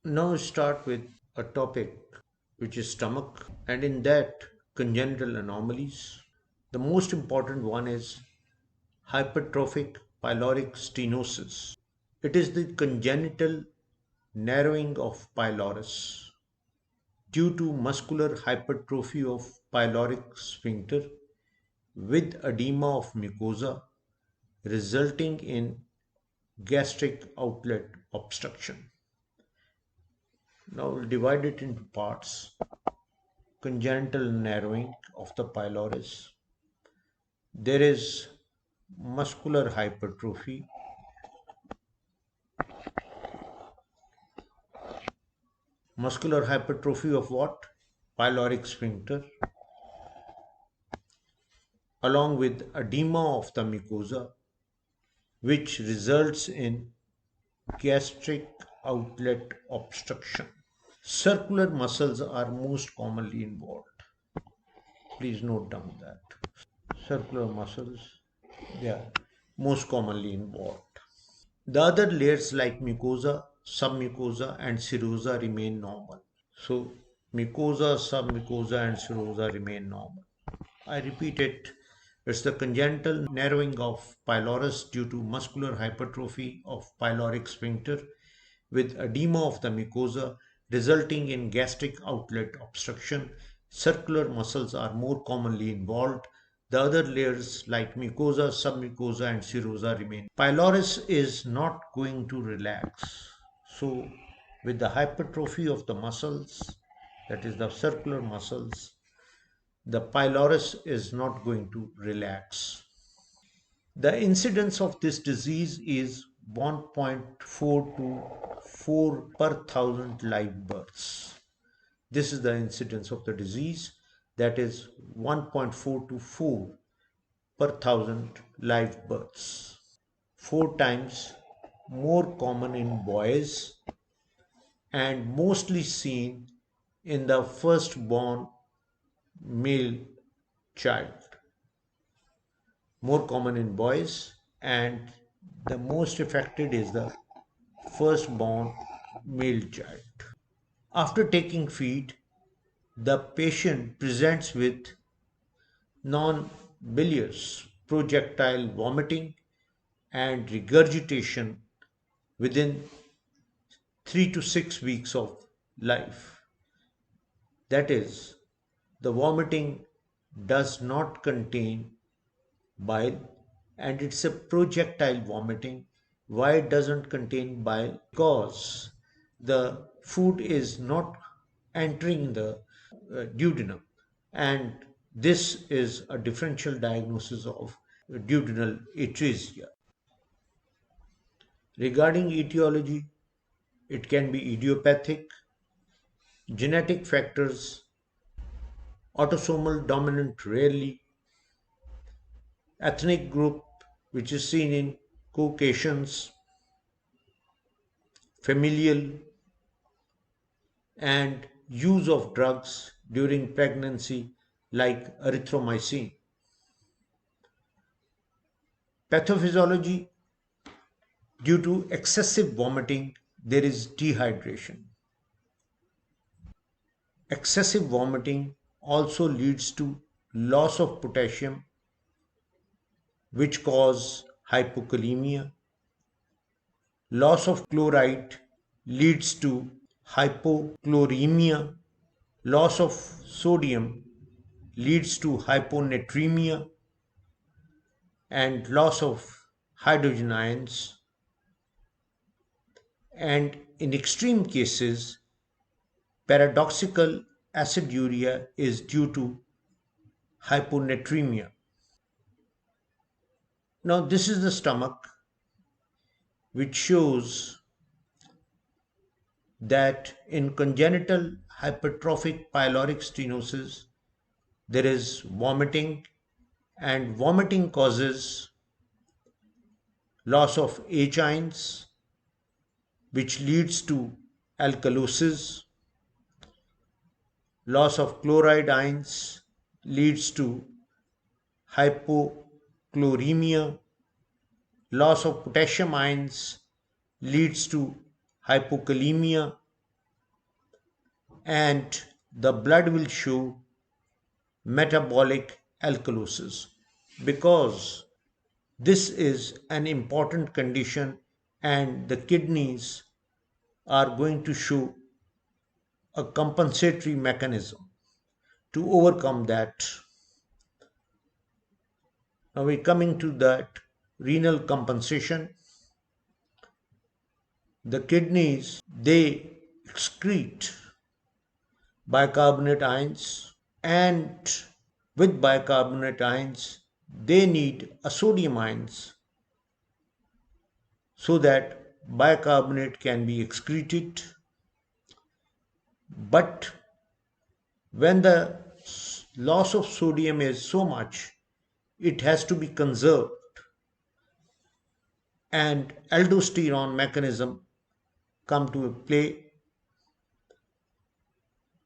Now start with a topic which is stomach, and in that, congenital anomalies. The most important one is hypertrophic pyloric stenosis. It is the congenital narrowing of pylorus due to muscular hypertrophy of pyloric sphincter with edema of mucosa resulting in gastric outlet obstruction. Now we'll divide it into parts. Congenital narrowing of the pylorus. There is muscular hypertrophy. Muscular hypertrophy of what? Pyloric sphincter, along with edema of the mucosa, which results in gastric outlet obstruction. Circular muscles are most commonly involved. Please note down that. Circular muscles, they are most commonly involved. The other layers like mucosa, submucosa, and serosa remain normal. So, mucosa, submucosa, and serosa remain normal. I repeat it. It's the congenital narrowing of pylorus due to muscular hypertrophy of pyloric sphincter with edema of the mucosa resulting in gastric outlet obstruction. Circular muscles are more commonly involved. The other layers like mucosa, submucosa, and serosa remain. Pylorus is not going to relax. So, with the hypertrophy of the muscles, that is the circular muscles, the pylorus is not going to relax. The incidence of this disease is 1.4 to 4 per thousand live births. This is the incidence of the disease, that is 1.4 to 4 per thousand live births. 4 times more common in boys and mostly seen in the firstborn male child. More common in boys, and the most affected is the firstborn male child. After taking feed, the patient presents with non-bilious projectile vomiting and regurgitation within 3 to 6 weeks of life. That is, the vomiting does not contain bile and it's a projectile vomiting. Why it doesn't contain bile? Because the food is not entering the duodenum, and this is a differential diagnosis of duodenal atresia. Regarding etiology, it can be idiopathic, genetic factors, autosomal dominant rarely, ethnic group which is seen in Caucasians, familial, and use of drugs during pregnancy like erythromycin. Pathophysiology, due to excessive vomiting, there is dehydration. Excessive vomiting also leads to loss of potassium, which cause hypokalemia. Loss of chloride leads to hypochloremia. Loss of sodium leads to hyponatremia, and loss of hydrogen ions. And in extreme cases, paradoxical aciduria is due to hyponatremia. Now, this is the stomach, which shows that in congenital hypertrophic pyloric stenosis, there is vomiting, and vomiting causes loss of H ions, which leads to alkalosis. Loss of chloride ions leads to hypochloremia. Loss of potassium ions leads to hypokalemia. and the blood will show metabolic alkalosis because this is an important condition and the kidneys are going to show a compensatory mechanism to overcome that. Now we're coming to that renal compensation. The kidneys they excrete bicarbonate ions, and with bicarbonate ions they need a sodium ions so that bicarbonate can be excreted. But when the loss of sodium is so much, it has to be conserved, and aldosterone mechanism come to play.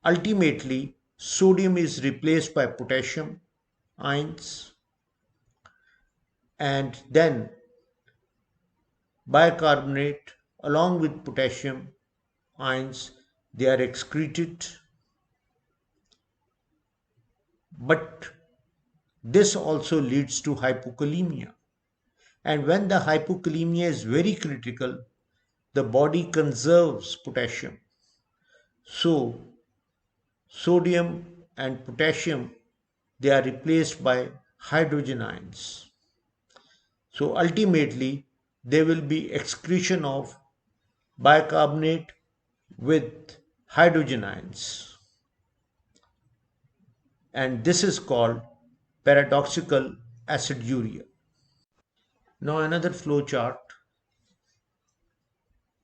Ultimately, sodium is replaced by potassium ions, and then bicarbonate along with potassium ions they are excreted. But this also leads to hypokalemia, and when the hypokalemia is very critical, the body conserves potassium, so sodium and potassium they are replaced by hydrogen ions. So ultimately there will be excretion of bicarbonate with hydrogen ions, and this is called paradoxical aciduria. Now another flow chart.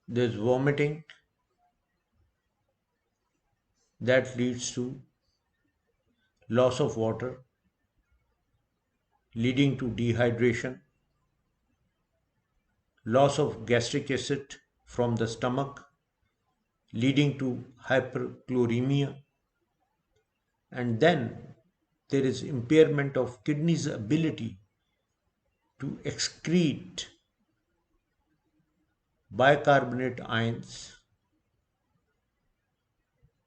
There's vomiting that leads to loss of water, leading to dehydration, loss of gastric acid from the stomach, leading to hyperchloremia, and then there is impairment of kidney's ability to excrete bicarbonate ions,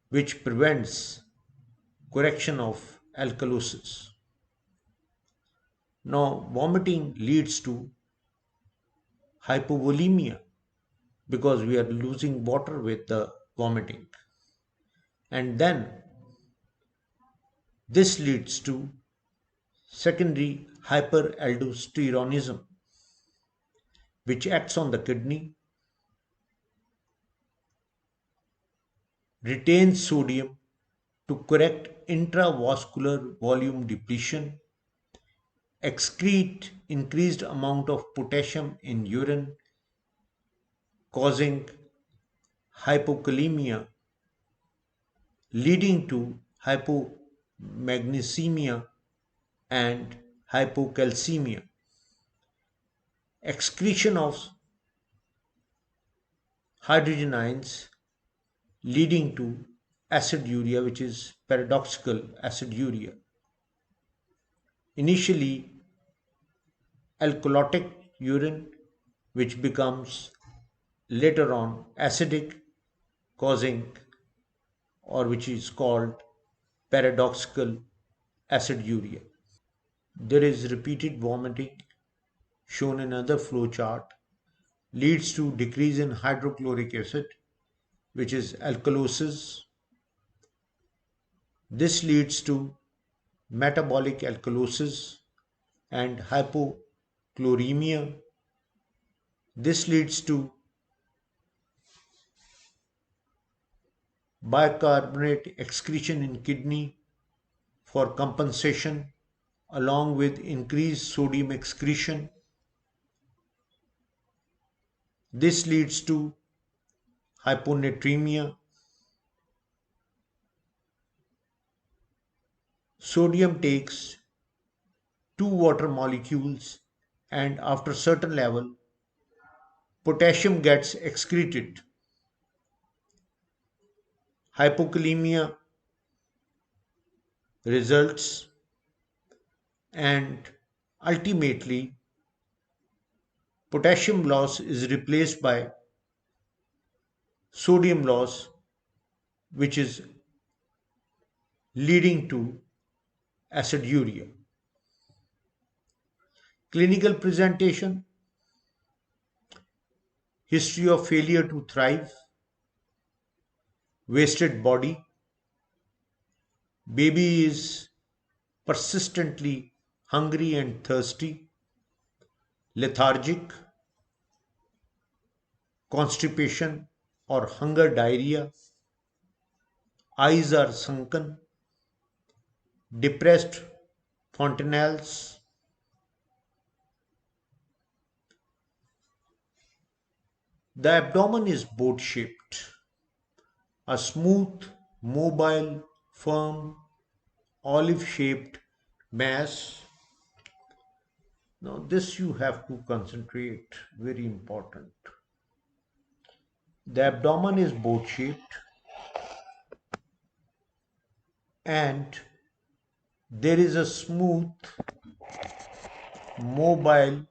which prevents correction of alkalosis. Now, vomiting leads to hypovolemia because we are losing water with the vomiting, and then this leads to secondary hyperaldosteronism, which acts on the kidney, retains sodium to correct intravascular volume depletion, excrete increased amount of potassium in urine, causing hypokalemia, leading to hypomagnesemia and hypocalcemia, excretion of hydrogen ions, leading to aciduria, which is paradoxical aciduria. Initially, alkalotic urine, which becomes later on acidic, causing or which is called paradoxical aciduria. There is repeated vomiting shown in another flow chart, leads to decrease in hydrochloric acid, which is alkalosis. This leads to metabolic alkalosis and hypochloremia. This leads to bicarbonate excretion in kidney for compensation along with increased sodium excretion. This leads to hyponatremia. Sodium takes two water molecules, and after certain level potassium gets excreted. Hypokalemia results, and ultimately potassium loss is replaced by sodium loss, which is leading to aciduria. Clinical presentation: history of failure to thrive, wasted body, baby is persistently hungry and thirsty, lethargic, constipation or hunger diarrhea, eyes are sunken, depressed fontanelles. The abdomen is boat shaped, a smooth, mobile, firm, olive shaped mass. Now, this you have to concentrate, very important. The abdomen is boat shaped and there is a smooth, mobile,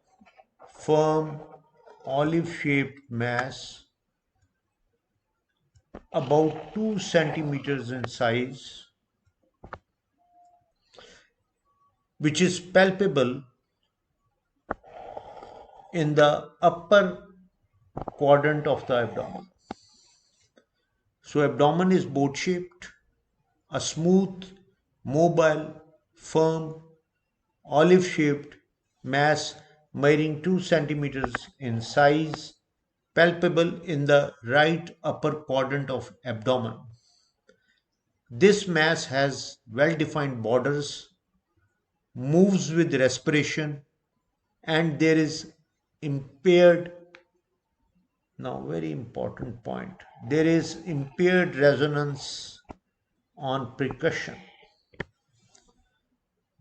firm, olive shaped mass about 2 centimeters in size, which is palpable in the upper quadrant of the abdomen. So, abdomen is boat shaped, a smooth, mobile, firm, olive shaped mass measuring 2 centimeters in size, palpable in the right upper quadrant of abdomen. This mass has well defined borders, moves with respiration, and there is impaired, now very important point, there is impaired resonance on percussion.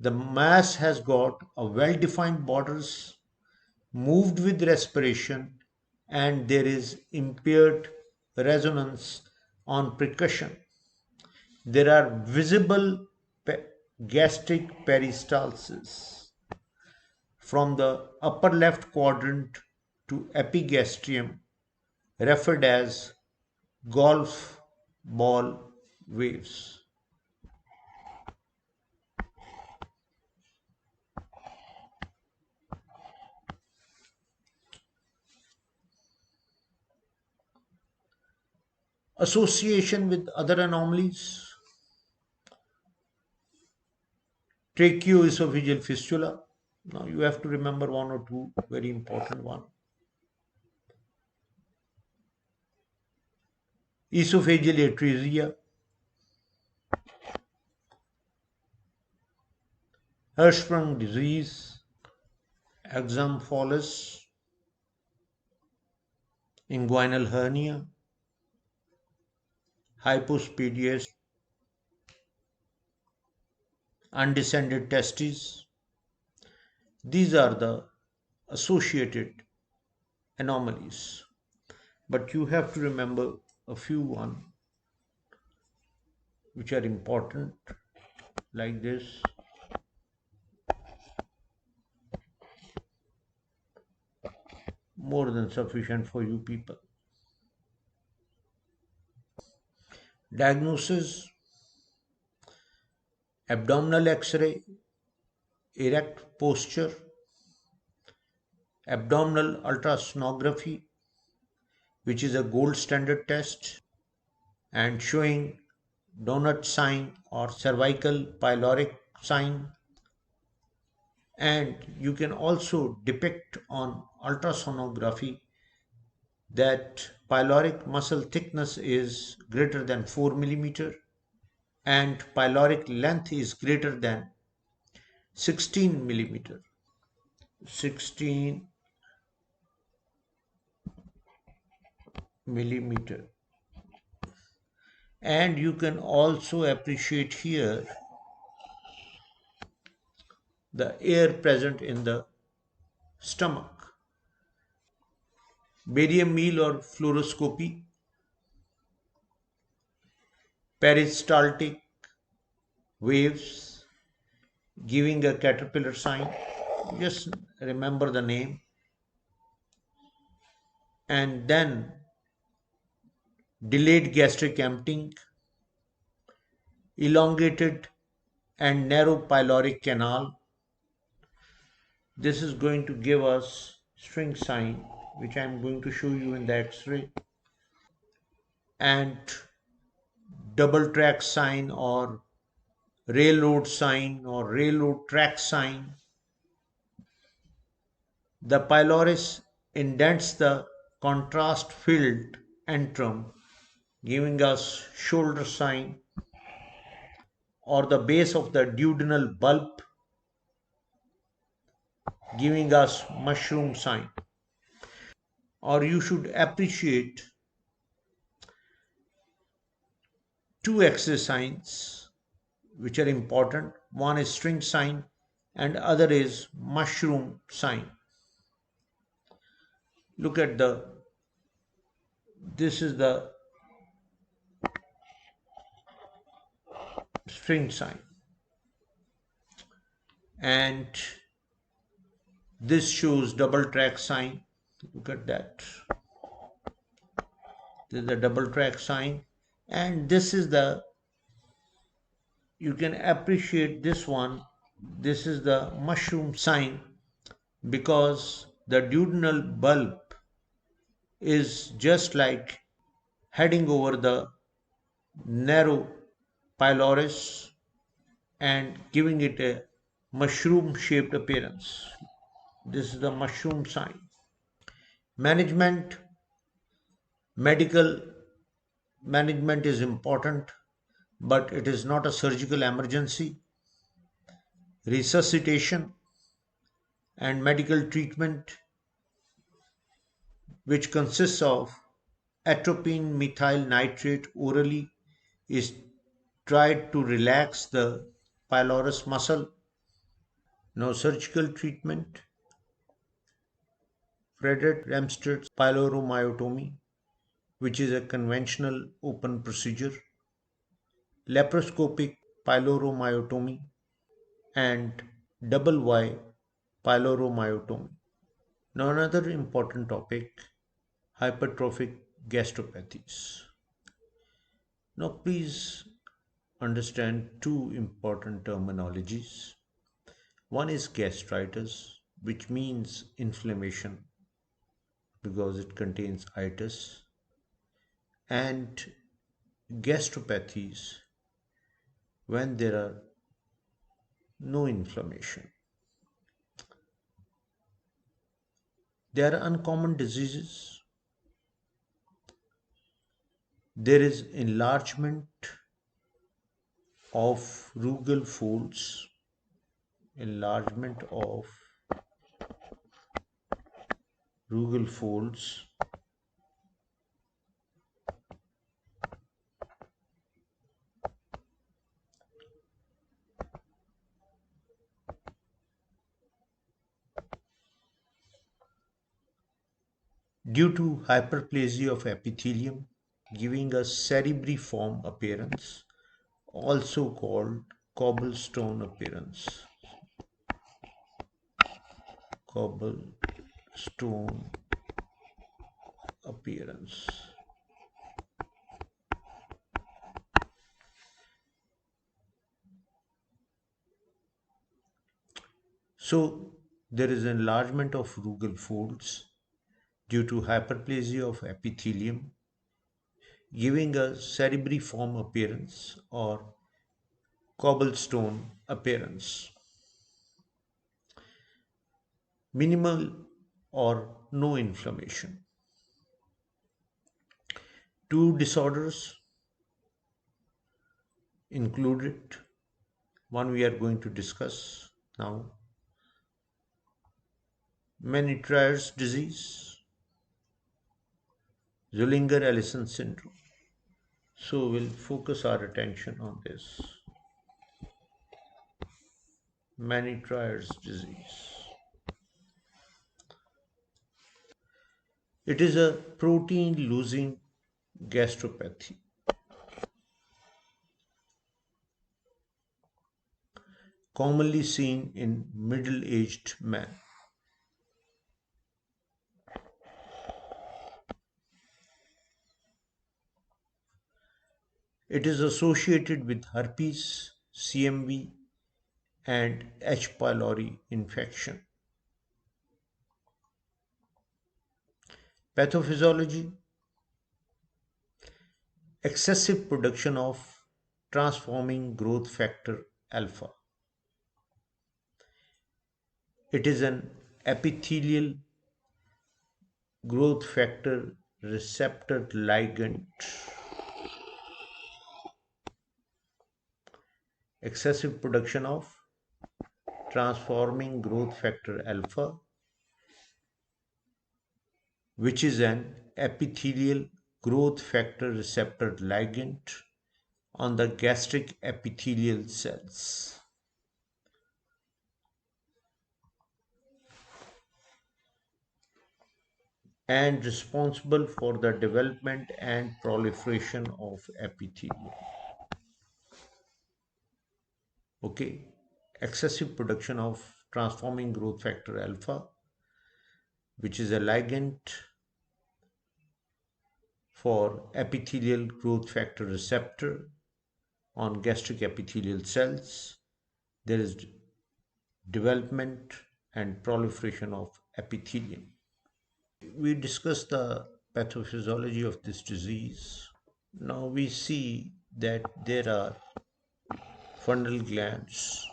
The mass has got a well defined borders, moved with respiration, and there is impaired resonance on percussion. There are visible gastric peristalsis from the upper left quadrant to epigastrium, referred as golf ball waves. Association with other anomalies: tracheoesophageal fistula. Now you have to remember one or two very important one. Esophageal atresia, Hirschsprung disease, exampholis, inguinal hernia, hypospadias, undescended testes. These are the associated anomalies. But you have to remember a few one which are important, like this. More than sufficient for you people. Diagnosis: abdominal x-ray, erect posture, abdominal ultrasonography, which is a gold standard test, and showing donut sign or cervical pyloric sign. And you can also depict on ultrasonography that pyloric muscle thickness is greater than 4 millimeter and pyloric length is greater than 16 millimeter. 16 millimeter. And you can also appreciate here the air present in the stomach. Barium meal or fluoroscopy, peristaltic waves giving a caterpillar sign. Just remember the name. And then delayed gastric emptying, elongated and narrow pyloric canal. This is going to give us string sign, which I am going to show you in the X-ray, and double track sign or railroad sign or railroad track sign. The pylorus indents the contrast filled antrum, giving us shoulder sign, or the base of the duodenal bulb, giving us mushroom sign. Or you should appreciate two X-ray signs which are important. One is string sign and other is mushroom sign. Look at this is the string sign, and this shows double track sign. Look at that. This is the double track sign, and this is the, you can appreciate this one. This is the mushroom sign because the duodenal bulb is just like heading over the narrow pylorus and giving it a mushroom shaped appearance. This is the mushroom sign. Management, medical management is important, but it is not a surgical emergency. Resuscitation and medical treatment, which consists of atropine methyl nitrate orally, is tried to relax the pylorus muscle. Now, surgical treatment, Frederick Ramsted's pyloromyotomy, which is a conventional open procedure, laparoscopic pyloromyotomy, and double Y pyloromyotomy. Now, another important topic, hypertrophic gastropathies. Now, please understand two important terminologies. One is gastritis, which means inflammation because it contains itis, and gastropathies when there are no inflammation. They are uncommon diseases. There is enlargement of rugal folds, enlargement of rugal folds, due to hyperplasia of epithelium, giving a cerebriform appearance, also called cobblestone appearance. Cobblestone appearance. So there is enlargement of rugal folds due to hyperplasia of epithelium, giving a cerebriform appearance or cobblestone appearance. Minimal or no inflammation. Two disorders included. One we are going to discuss now. Meniere's disease, Zollinger-Ellison syndrome. So we'll focus our attention on this. Meniere's disease. It is a protein-losing gastropathy. Commonly seen in middle-aged men. It is associated with herpes, CMV, and H. pylori infection. Pathophysiology: excessive production of transforming growth factor alpha. It is an epithelial growth factor receptor ligand. Excessive production of transforming growth factor alpha, which is an epithelial growth factor receptor ligand on the gastric epithelial cells. And responsible for the development and proliferation of epithelium. Okay, excessive production of transforming growth factor alpha, which is a ligand for epithelial growth factor receptor on gastric epithelial cells. There is development and proliferation of epithelium. We discussed the pathophysiology of this disease. Now we see that there are fundal glands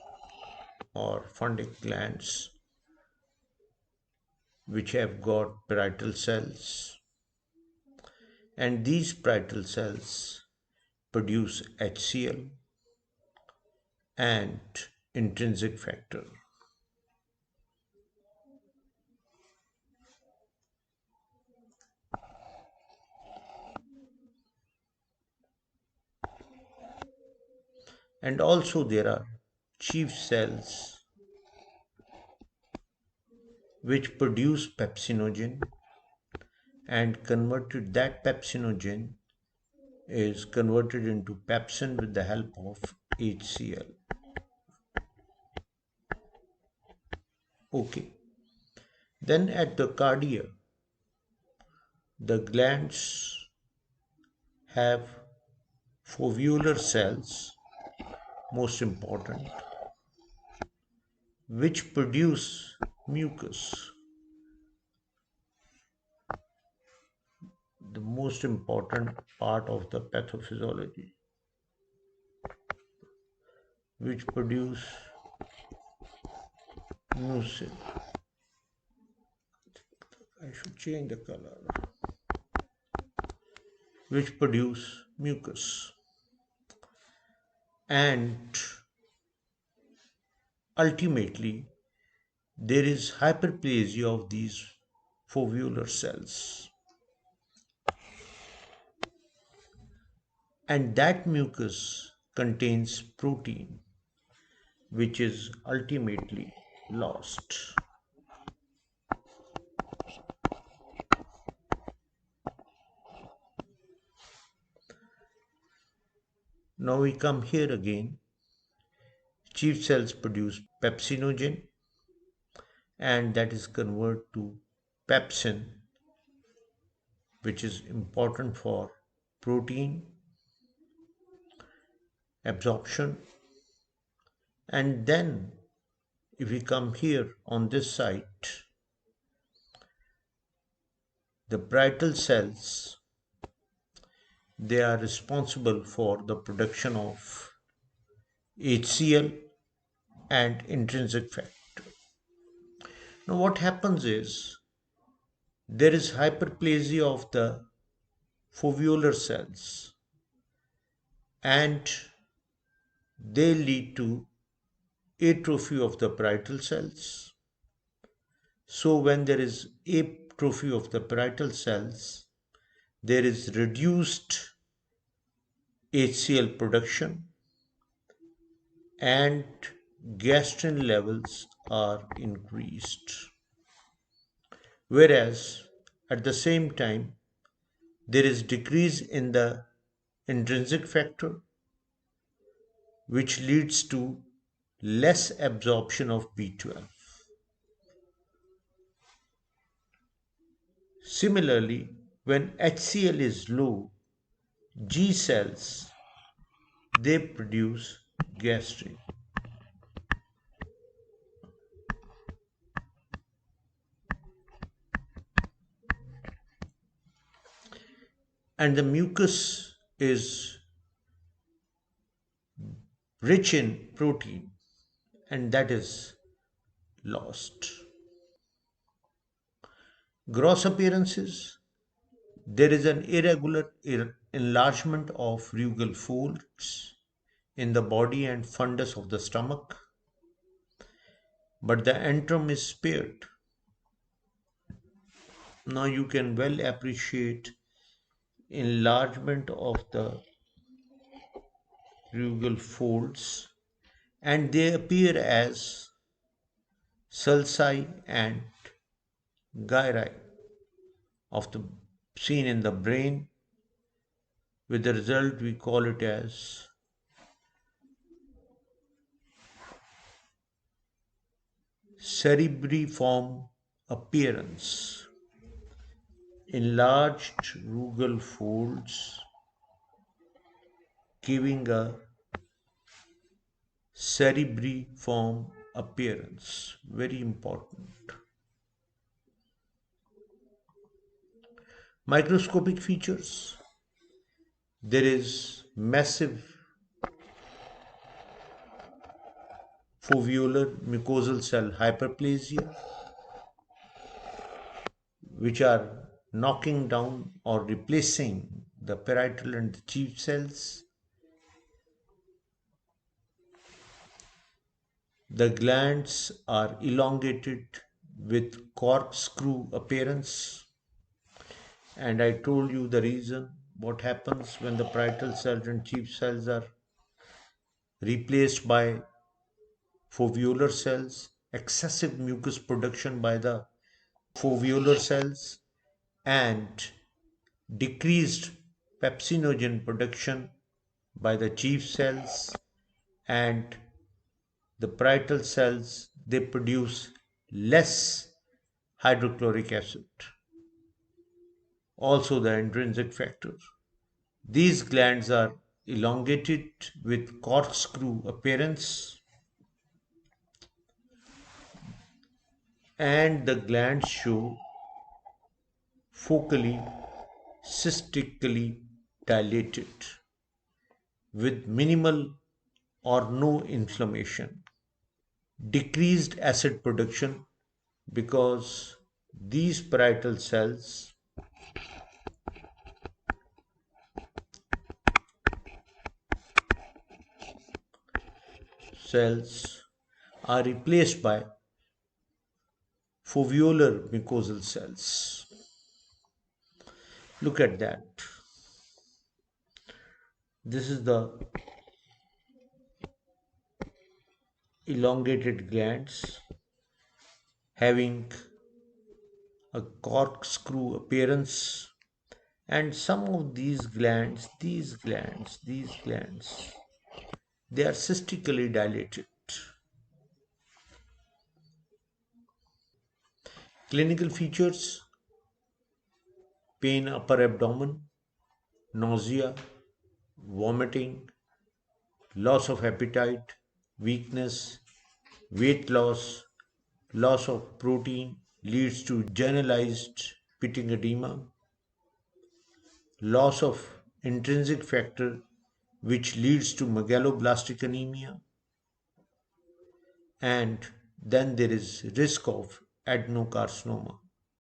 or fundic glands which have got parietal cells, and these parietal cells produce HCl and intrinsic factor. And also there are chief cells which produce pepsinogen, and converted that pepsinogen is converted into pepsin with the help of HCl. Okay. Then at the cardia, the glands have foveolar cells, most important, which produce mucus. The most important part of the pathophysiology, which produce mucin. I should change the color. Which produce mucus. And ultimately, there is hyperplasia of these foveolar cells. And that mucus contains protein, which is ultimately lost. Now we come here again. Chief cells produce pepsinogen, and that is converted to pepsin, which is important for protein absorption. And then if we come here on this side, the parietal cells, they are responsible for the production of HCl and intrinsic factor. Now what happens is there is hyperplasia of the foveolar cells, and they lead to atrophy of the parietal cells. So when there is atrophy of the parietal cells, there is reduced HCl production and gastrin levels are increased. Whereas at the same time, there is decrease in the intrinsic factor, which leads to less absorption of B12. Similarly, when HCl is low, G cells they produce gastrin. And the mucus is rich in protein, and that is lost. Gross appearances: there is an irregular enlargement of rugal folds in the body and fundus of the stomach, but the antrum is spared. Now you can well appreciate enlargement of the rugal folds, and they appear as sulci and gyri of the seen in the brain. With the result, we call it as cerebriform appearance. Enlarged rugal folds giving a cerebriform appearance. Very important. Microscopic features: there is massive foveolar mucosal cell hyperplasia, which are knocking down or replacing the parietal and the chief cells. The glands are elongated with corkscrew appearance, and I told you the reason. What happens when the parietal cells and chief cells are replaced by foveolar cells? Excessive mucus production by the foveolar cells and decreased pepsinogen production by the chief cells, and the parietal cells, they produce less hydrochloric acid. Also the intrinsic factor. These glands are elongated with corkscrew appearance, and the glands show focally cystically dilated with minimal or no inflammation. Decreased acid production because these parietal cells are replaced by foveolar mucosal cells. Look at that. This is the elongated glands having a corkscrew appearance, and some of these glands, they are cystically dilated. Clinical features: pain upper abdomen, nausea, vomiting, loss of appetite, weakness, weight loss, loss of protein leads to generalized pitting edema, loss of intrinsic factor which leads to megaloblastic anemia, and then there is risk of adenocarcinoma.